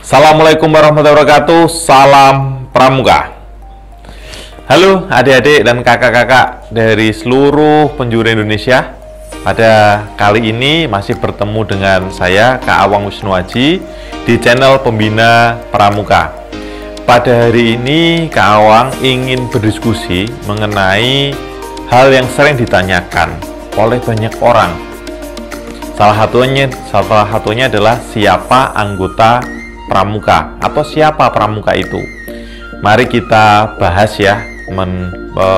Assalamualaikum warahmatullahi wabarakatuh. Salam Pramuka. Halo adik-adik dan kakak-kakak dari seluruh penjuru Indonesia. Pada kali ini masih bertemu dengan saya, Kak Awang Wisnuaji, di channel Pembina Pramuka. Pada hari ini Kak Awang ingin berdiskusi mengenai hal yang sering ditanyakan oleh banyak orang. Salah satunya adalah siapa anggota pramuka atau siapa pramuka itu. Mari kita bahas ya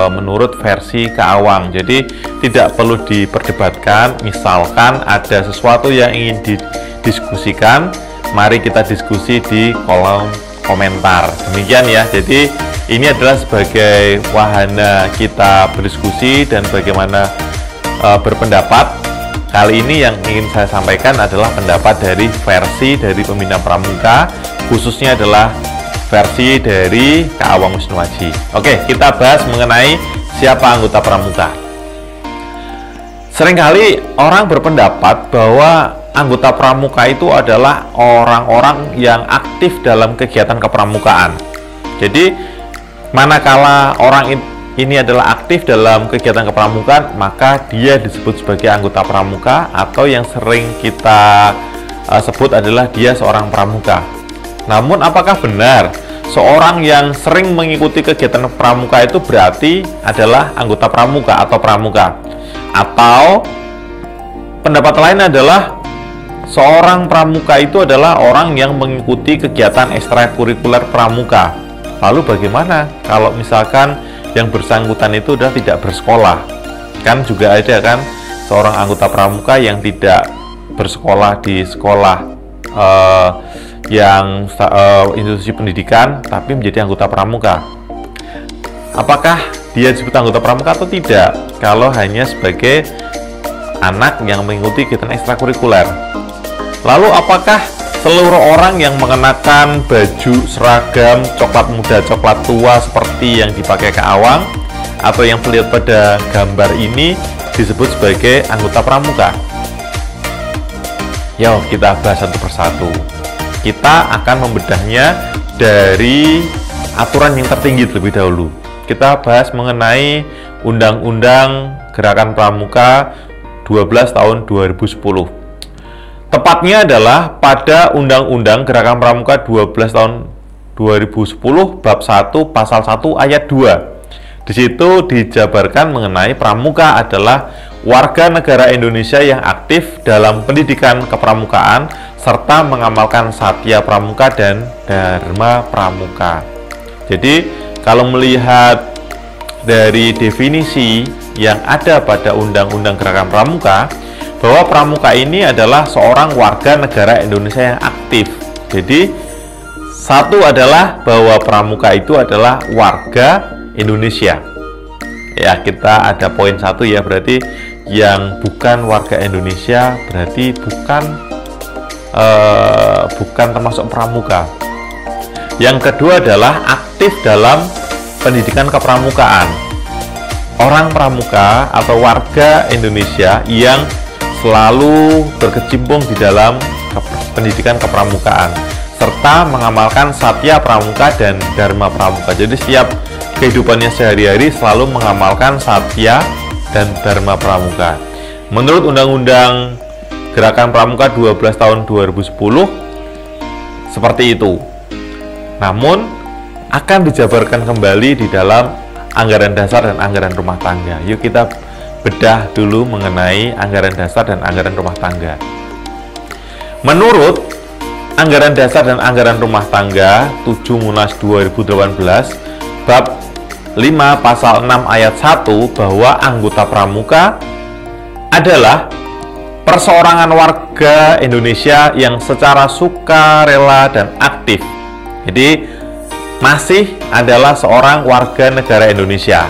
menurut versi Kak Awang. Jadi tidak perlu diperdebatkan. Misalkan ada sesuatu yang ingin didiskusikan, mari kita diskusi di kolom komentar. Demikian ya. Jadi ini adalah sebagai wahana kita berdiskusi dan bagaimana berpendapat. Kali ini yang ingin saya sampaikan adalah pendapat dari versi dari Pembina Pramuka, khususnya adalah versi dari Kak Awang Wisnuaji. Oke, kita bahas mengenai siapa anggota pramuka. Seringkali orang berpendapat bahwa anggota pramuka itu adalah orang-orang yang aktif dalam kegiatan kepramukaan. Jadi, manakala orang ini adalah aktif dalam kegiatan kepramukaan, maka dia disebut sebagai anggota pramuka, atau yang sering kita sebut adalah dia seorang pramuka. Namun apakah benar seorang yang sering mengikuti kegiatan pramuka itu berarti adalah anggota pramuka atau pramuka? Atau pendapat lain adalah seorang pramuka itu adalah orang yang mengikuti kegiatan ekstrakurikuler pramuka. Lalu bagaimana kalau misalkan yang bersangkutan itu sudah tidak bersekolah? Kan juga ada kan seorang anggota pramuka yang tidak bersekolah di sekolah institusi pendidikan, tapi menjadi anggota pramuka. Apakah dia disebut anggota pramuka atau tidak kalau hanya sebagai anak yang mengikuti kegiatan ekstrakurikuler? Lalu apakah seluruh orang yang mengenakan baju seragam coklat muda, coklat tua seperti yang dipakai Kak Awang atau yang terlihat pada gambar ini disebut sebagai anggota pramuka? Yuk kita bahas satu persatu. Kita akan membedahnya dari aturan yang tertinggi terlebih dahulu. Kita bahas mengenai Undang-Undang Gerakan Pramuka 12 tahun 2010. Tepatnya adalah pada Undang-Undang Gerakan Pramuka 12 tahun 2010 bab 1 pasal 1 ayat 2. Di situ dijabarkan mengenai pramuka adalah warga negara Indonesia yang aktif dalam pendidikan kepramukaan serta mengamalkan satya pramuka dan dharma pramuka. Jadi kalau melihat dari definisi yang ada pada Undang-Undang Gerakan Pramuka, bahwa pramuka ini adalah seorang warga negara Indonesia yang aktif. Jadi satu adalah bahwa pramuka itu adalah warga Indonesia. Ya, kita ada poin satu ya, berarti yang bukan warga Indonesia berarti bukan termasuk pramuka. Yang kedua adalah aktif dalam pendidikan kepramukaan. Orang pramuka atau warga Indonesia yang selalu berkecimpung di dalam pendidikan kepramukaan serta mengamalkan satya pramuka dan dharma pramuka. Jadi setiap kehidupannya sehari-hari selalu mengamalkan satya dan dharma pramuka. Menurut Undang-Undang Gerakan Pramuka 12 tahun 2010 seperti itu. Namun akan dijabarkan kembali di dalam anggaran dasar dan anggaran rumah tangga. Yuk kita bedah dulu mengenai anggaran dasar dan anggaran rumah tangga. Menurut anggaran dasar dan anggaran rumah tangga 7 Munas 2018 bab 5 pasal 6 ayat 1 bahwa anggota pramuka adalah perseorangan warga Indonesia yang secara sukarela dan aktif. Jadi masih adalah seorang warga negara Indonesia.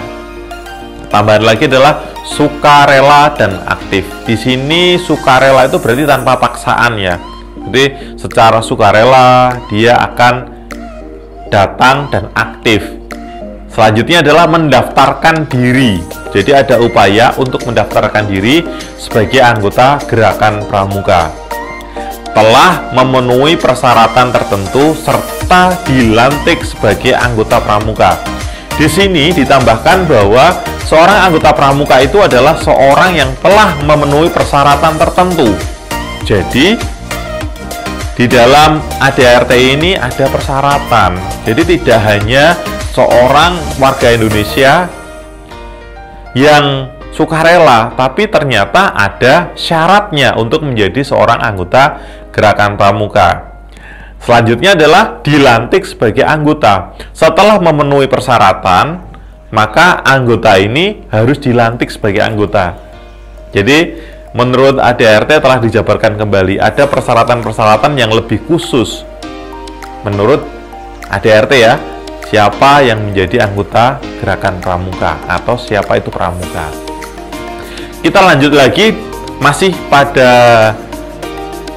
Tambahan lagi adalah sukarela dan aktif. Di sini sukarela itu berarti tanpa paksaan ya. Jadi secara sukarela dia akan datang dan aktif. Selanjutnya adalah mendaftarkan diri. Jadi ada upaya untuk mendaftarkan diri sebagai anggota Gerakan Pramuka. telah memenuhi persyaratan tertentu serta dilantik sebagai anggota pramuka. Di sini ditambahkan bahwa seorang anggota pramuka itu adalah seorang yang telah memenuhi persyaratan tertentu. Jadi di dalam ADART ini ada persyaratan. Jadi tidak hanya seorang warga Indonesia yang sukarela, tapi ternyata ada syaratnya untuk menjadi seorang anggota Gerakan Pramuka. Selanjutnya adalah dilantik sebagai anggota. Setelah memenuhi persyaratan, maka anggota ini harus dilantik sebagai anggota. Jadi, menurut ADART telah dijabarkan kembali, ada persyaratan-persyaratan yang lebih khusus. Menurut ADART ya, siapa yang menjadi anggota Gerakan Pramuka atau siapa itu pramuka. Kita lanjut lagi, masih pada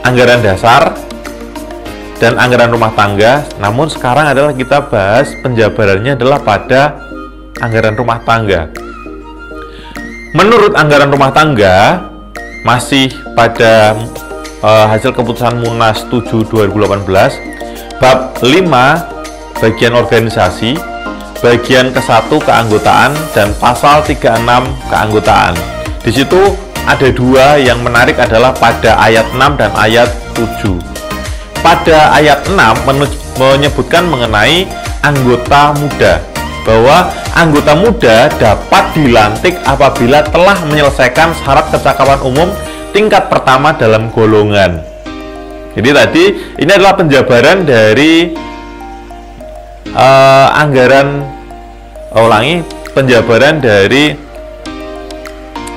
anggaran dasar dan anggaran rumah tangga, namun sekarang adalah kita bahas penjabarannya adalah pada anggaran rumah tangga. Menurut anggaran rumah tangga, masih pada hasil keputusan Munas 7 2018, bab 5 bagian organisasi, bagian ke-1 keanggotaan, dan pasal 36 keanggotaan. Di situ ada dua yang menarik adalah pada ayat 6 dan ayat 7. Pada ayat 6 menyebutkan mengenai anggota muda, bahwa anggota muda dapat dilantik apabila telah menyelesaikan syarat kecakapan umum tingkat pertama dalam golongan. Jadi tadi ini adalah penjabaran dari penjabaran dari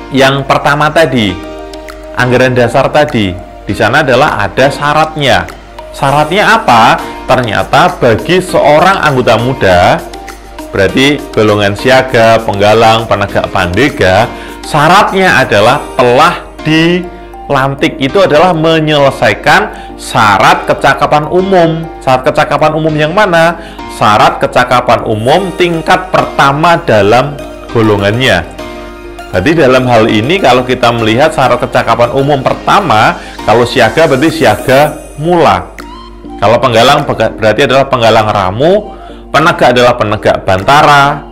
yang pertama tadi, anggaran dasar tadi. Di sana adalah ada syaratnya. Syaratnya apa? Ternyata bagi seorang anggota muda, berarti golongan siaga, penggalang, penegak, pandega, syaratnya adalah telah dilantik. Itu adalah menyelesaikan syarat kecakapan umum. Syarat kecakapan umum yang mana? Syarat kecakapan umum tingkat pertama dalam golongannya. Berarti dalam hal ini kalau kita melihat syarat kecakapan umum pertama, kalau siaga berarti siaga mula. Kalau penggalang berarti adalah penggalang ramu, penegak adalah penegak bantara,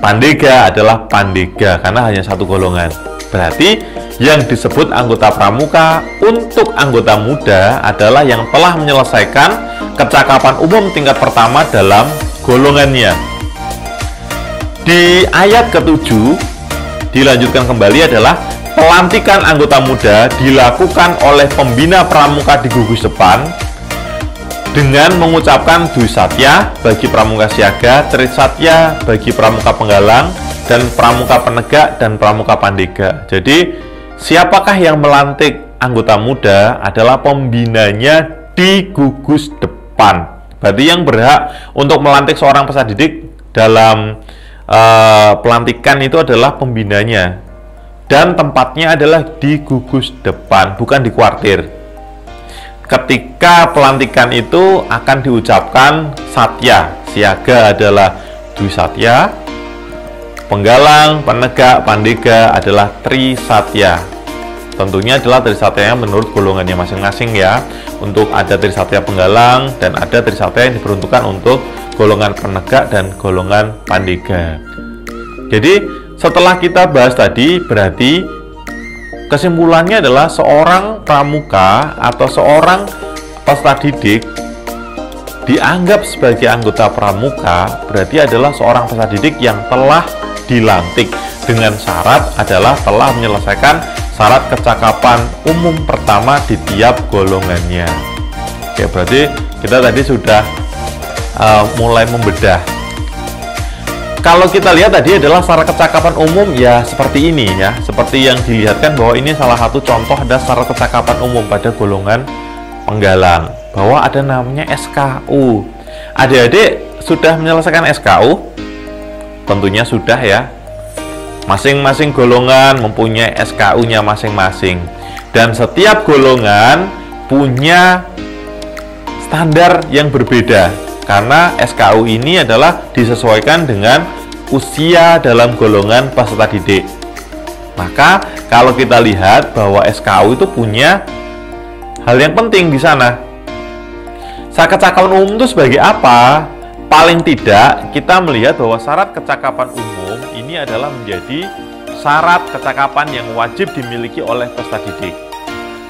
pandega adalah pandega karena hanya satu golongan. Berarti yang disebut anggota pramuka untuk anggota muda adalah yang telah menyelesaikan kecakapan umum tingkat pertama dalam golongannya. Di ayat ke-7 dilanjutkan kembali adalah pelantikan anggota muda dilakukan oleh pembina pramuka di gugus depan dengan mengucapkan Dwi Satya bagi pramuka siaga, Tri Satya bagi pramuka penggalang, dan pramuka penegak dan pramuka pandega. Jadi siapakah yang melantik anggota muda adalah pembinanya di gugus depan. Berarti yang berhak untuk melantik seorang peserta didik dalam pelantikan itu adalah pembinanya, dan tempatnya adalah di gugus depan, bukan di kuartir. Ketika pelantikan itu akan diucapkan Satya, siaga adalah Dwi Satya, penggalang, penegak, pandega adalah Tri Satya. Tentunya adalah Tri Satya menurut golongannya masing-masing ya. Untuk ada Tri Satya penggalang dan ada Tri Satya yang diperuntukkan untuk golongan penegak dan golongan pandega. Jadi setelah kita bahas tadi, berarti kesimpulannya adalah seorang pramuka atau seorang peserta didik dianggap sebagai anggota pramuka berarti adalah seorang peserta didik yang telah dilantik dengan syarat adalah telah menyelesaikan syarat kecakapan umum pertama di tiap golongannya. Oke, berarti kita tadi sudah mulai membedah. Kalau kita lihat tadi adalah syarat kecakapan umum ya seperti ini ya, seperti yang dilihatkan bahwa ini salah satu contoh ada syarat kecakapan umum pada golongan penggalang, bahwa ada namanya SKU. Adik-adik sudah menyelesaikan SKU? Tentunya sudah ya. Masing-masing golongan mempunyai SKU-nya masing-masing, dan setiap golongan punya standar yang berbeda karena SKU ini adalah disesuaikan dengan usia dalam golongan peserta didik. Maka kalau kita lihat bahwa SKU itu punya hal yang penting di sana. Syarat kecakapan umum itu sebagai apa? Paling tidak kita melihat bahwa syarat kecakapan umum ini adalah menjadi syarat kecakapan yang wajib dimiliki oleh peserta didik.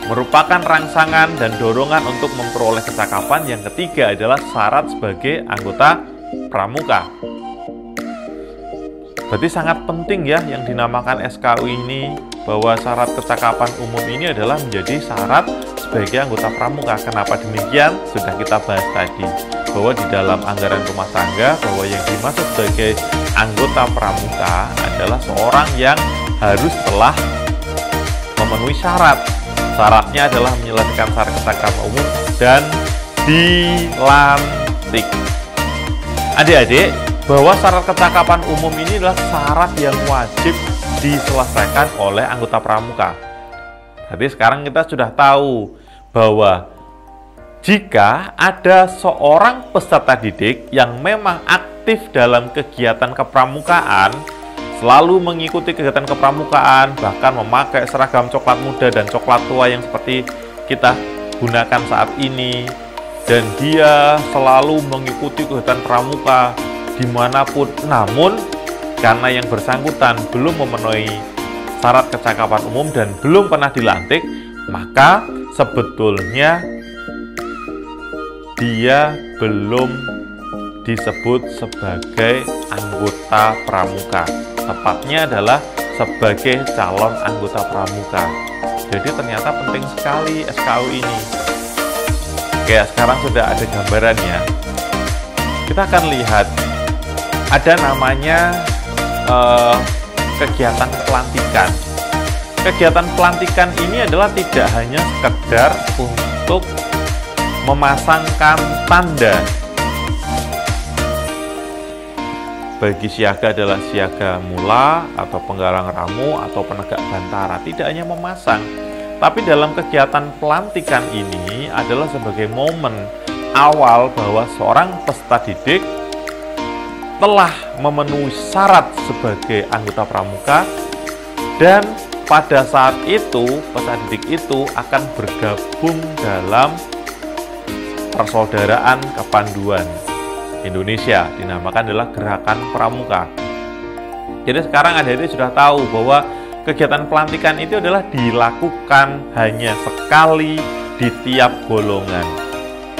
Merupakan rangsangan dan dorongan untuk memperoleh kecakapan. Yang ketiga adalah syarat sebagai anggota pramuka. Berarti sangat penting ya yang dinamakan SKU ini, bahwa syarat kecakapan umum ini adalah menjadi syarat sebagai anggota pramuka. Kenapa demikian? Sudah kita bahas tadi, bahwa di dalam anggaran rumah tangga, bahwa yang dimaksud sebagai anggota pramuka adalah seorang yang harus telah memenuhi syarat. Syaratnya adalah menyelesaikan syarat kecakapan umum dan dilantik. Adik-adik, bahwa syarat kecakapan umum ini adalah syarat yang wajib diselesaikan oleh anggota pramuka. Jadi sekarang kita sudah tahu bahwa jika ada seorang peserta didik yang memang aktif dalam kegiatan kepramukaan, selalu mengikuti kegiatan kepramukaan, bahkan memakai seragam coklat muda dan coklat tua yang seperti kita gunakan saat ini, dan dia selalu mengikuti kegiatan pramuka dimanapun, namun karena yang bersangkutan belum memenuhi syarat kecakapan umum dan belum pernah dilantik, maka sebetulnya dia belum disebut sebagai anggota pramuka. Tepatnya adalah sebagai calon anggota pramuka. Jadi ternyata penting sekali SKU ini. Oke, sekarang sudah ada gambarannya. Kita akan lihat ada namanya kegiatan pelantikan. Kegiatan pelantikan ini adalah tidak hanya sekedar untuk memasangkan tanda. Bagi siaga adalah siaga mula atau penggalang ramu atau penegak bantara. Tidak hanya memasang, tapi dalam kegiatan pelantikan ini adalah sebagai momen awal bahwa seorang peserta didik telah memenuhi syarat sebagai anggota pramuka, dan pada saat itu peserta didik itu akan bergabung dalam Persaudaraan Kepanduan Indonesia, dinamakan adalah Gerakan Pramuka. Jadi sekarang adik-adik sudah tahu bahwa kegiatan pelantikan itu adalah dilakukan hanya sekali di tiap golongan.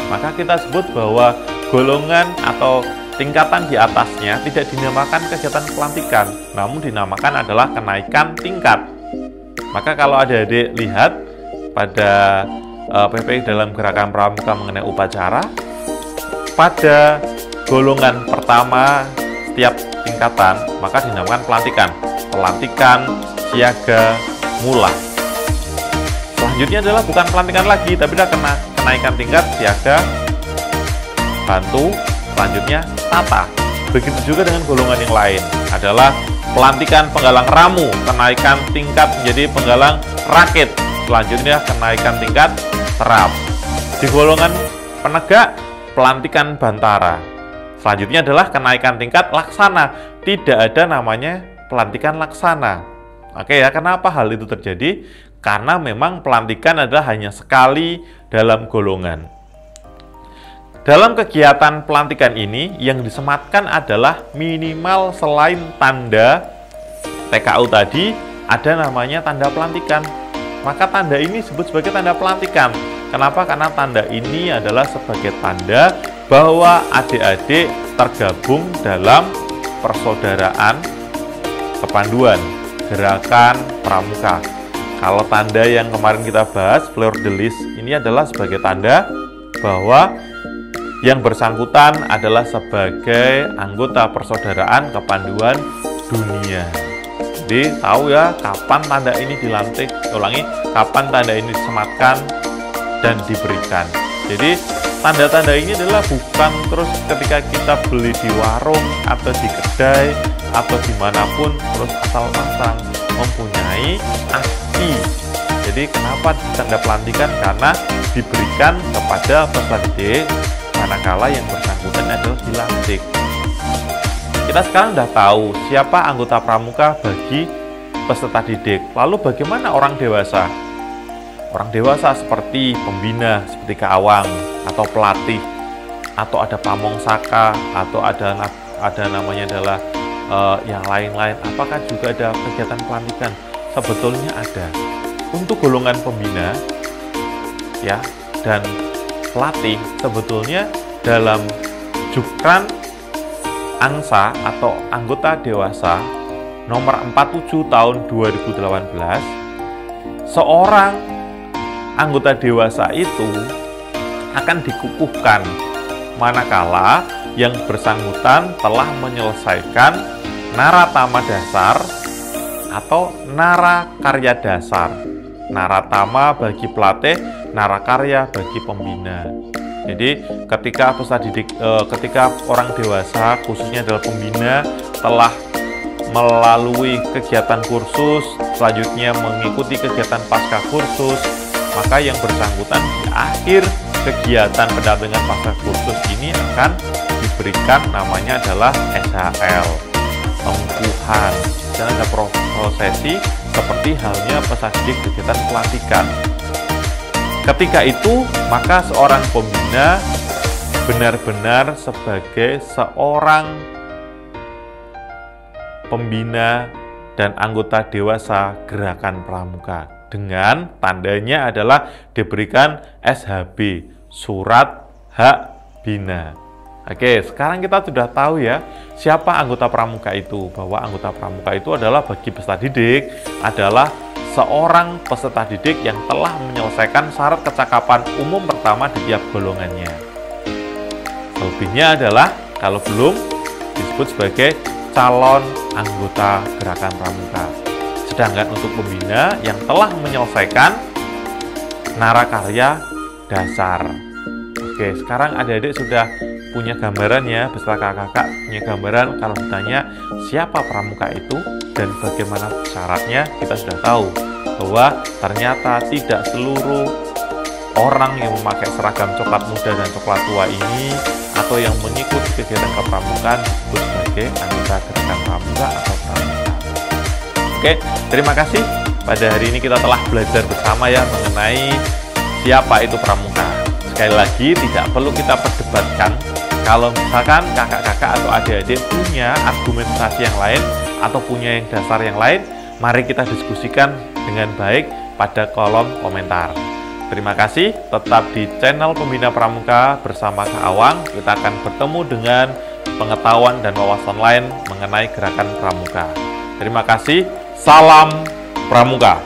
Maka kita sebut bahwa golongan atau tingkatan di atasnya tidak dinamakan kegiatan pelantikan, namun dinamakan adalah kenaikan tingkat. Maka kalau adik-adik lihat pada PPI dalam Gerakan Pramuka mengenai upacara, pada golongan pertama setiap tingkatan maka dinamakan pelantikan. Pelantikan siaga mula. Selanjutnya adalah bukan pelantikan lagi, tapi adalah kenaikan tingkat siaga bantu. Selanjutnya tata. Begitu juga dengan golongan yang lain, adalah pelantikan penggalang ramu, kenaikan tingkat menjadi penggalang rakit. Selanjutnya kenaikan tingkat terap. Di golongan penegak, pelantikan bantara. Selanjutnya adalah kenaikan tingkat laksana. Tidak ada namanya pelantikan laksana. Oke ya, kenapa hal itu terjadi? Karena memang pelantikan adalah hanya sekali dalam golongan. Dalam kegiatan pelantikan ini, yang disematkan adalah minimal selain tanda TKU tadi, ada namanya tanda pelantikan. Maka tanda ini disebut sebagai tanda pelantikan. Kenapa? Karena tanda ini adalah sebagai tanda bahwa adik-adik tergabung dalam Persaudaraan Kepanduan Gerakan Pramuka. Kalau tanda yang kemarin kita bahas, fleur de lis, ini adalah sebagai tanda bahwa yang bersangkutan adalah sebagai anggota Persaudaraan Kepanduan Dunia. Jadi tahu ya kapan tanda ini dilantik, ulangi, kapan tanda ini disematkan dan diberikan. Jadi tanda-tanda ini adalah bukan terus ketika kita beli di warung atau di kedai atau dimanapun terus asal pasang, mempunyai arti. Jadi kenapa tanda pelantikan? Karena diberikan kepada peserta didik manakala yang bersangkutan adalah dilantik. Kita sekarang sudah tahu siapa anggota pramuka bagi peserta didik. Lalu bagaimana orang dewasa? orang dewasa seperti pembina, seperti keawang, atau pelatih, atau ada pamongsaka, atau ada namanya adalah yang lain-lain. Apakah juga ada kegiatan pelantikan? Sebetulnya ada. Untuk golongan pembina ya dan pelatih, sebetulnya dalam Jukran Angsa atau anggota dewasa nomor 47 tahun 2018, seorang anggota dewasa itu akan dikukuhkan manakala yang bersangkutan telah menyelesaikan naratama dasar atau narakarya dasar. Naratama bagi pelatih, narakarya bagi pembina. Jadi ketika peserta didik, ketika orang dewasa khususnya adalah pembina telah melalui kegiatan kursus, selanjutnya mengikuti kegiatan pasca kursus, maka yang bersangkutan di akhir kegiatan pendampingan pasca kursus ini akan diberikan namanya adalah SHL, pengukuhan. Dan ada prosesi seperti halnya peserta didik kegiatan pelantikan. Ketika itu, maka seorang pembina benar-benar sebagai seorang pembina dan anggota dewasa Gerakan Pramuka. Dengan tandanya adalah diberikan SHB, Surat Hak Bina. Oke, sekarang kita sudah tahu ya, siapa anggota pramuka itu. Bahwa anggota pramuka itu adalah bagi peserta didik, adalah seorang peserta didik yang telah menyelesaikan syarat kecakapan umum pertama di tiap golongannya. Selebihnya adalah, kalau belum, disebut sebagai calon anggota Gerakan Pramuka. Sedangkan untuk pembina yang telah menyelesaikan narakarya dasar. Oke, sekarang adik-adik sudah punya gambaran ya, beserta kakak-kakak punya gambaran kalau ditanya siapa pramuka itu dan bagaimana syaratnya. Kita sudah tahu bahwa ternyata tidak seluruh orang yang memakai seragam coklat muda dan coklat tua ini atau yang mengikuti kegiatan kepramukaan disebut sebagai anggota Gerakan Pramuka atau pramuka. Oke, terima kasih. Pada hari ini kita telah belajar bersama ya mengenai siapa itu pramuka. Sekali lagi, tidak perlu kita perdebatkan. Kalau misalkan kakak-kakak atau adik-adik punya argumentasi yang lain atau punya yang dasar yang lain, mari kita diskusikan dengan baik pada kolom komentar. Terima kasih, tetap di channel Pembina Pramuka bersama Kak Awang. Kita akan bertemu dengan pengetahuan dan wawasan lain mengenai Gerakan Pramuka. Terima kasih, salam Pramuka.